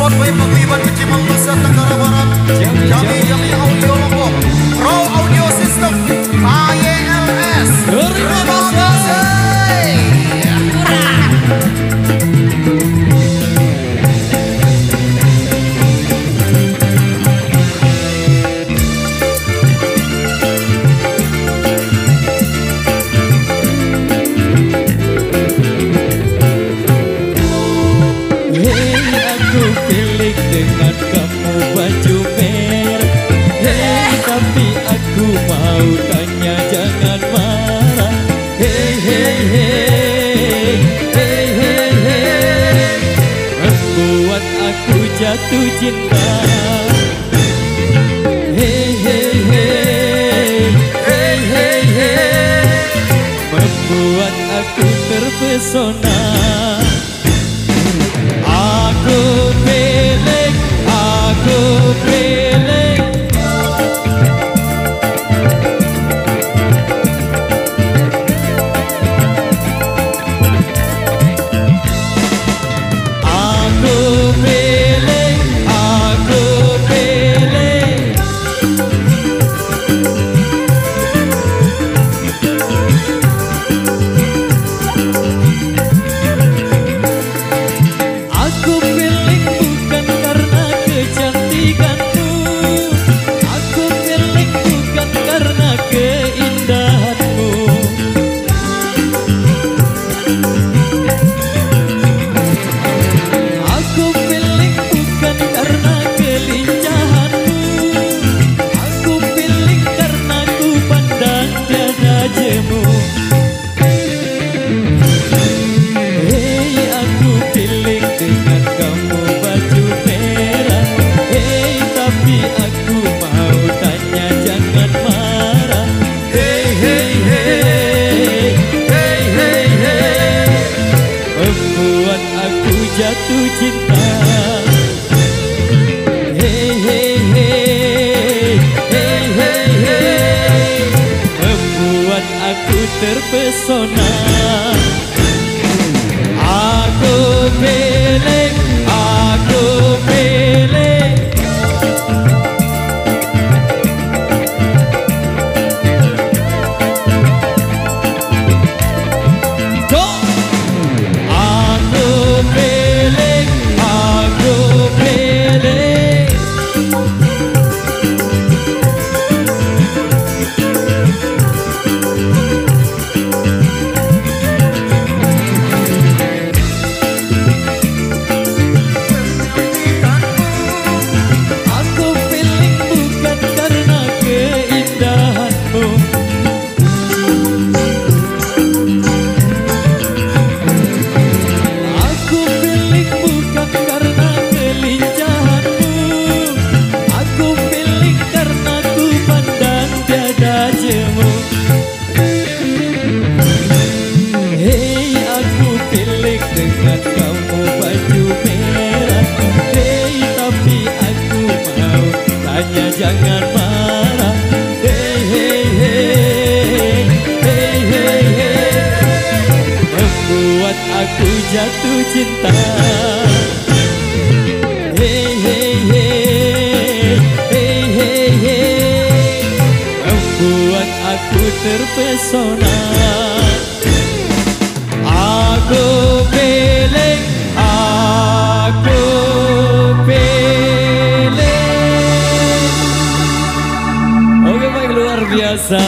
Broadway Paguyuban Kecimang Nusa Tenggara Barat. Jami Audio Lombok, Raw Audio System, AYLS. Terima kasih. Dengan kamu baju merah, hey, tapi aku mau tanya jangan marah. Hey hey hey, hey hey hey, membuat aku jatuh cinta. Hey hey hey, hey hey hey, membuat aku terpesona. Aku pilih, aku pilih. Aku pilih, aku pilih. Aku pilih bukan karena kecantikanmu, aku pilih bukan karena keindahanmu. Aku pilih bukan karena kelincahanmu, aku pilih karena ku pandang tiada jemu. Dengan kamu baju merah, hey, tapi aku mau tanya jangan marah. Hey hey hey, hey hey hey, membuat aku jatuh cinta. Hey hey hey, hey hey hey, membuat aku terpesona. Aku pilih, aku pilih. Go! Aku pilih, aku pilih. Hey, aku pilih dengan kamu baju merah, hey, tapi aku mau tanya jangan marah. Hey hey hey, hey hey hey, membuat aku jatuh cinta. Hey hey hey, hey hey hey, membuat aku terpesona. Aku pilih, aku pilih. Oke baik, luar biasa.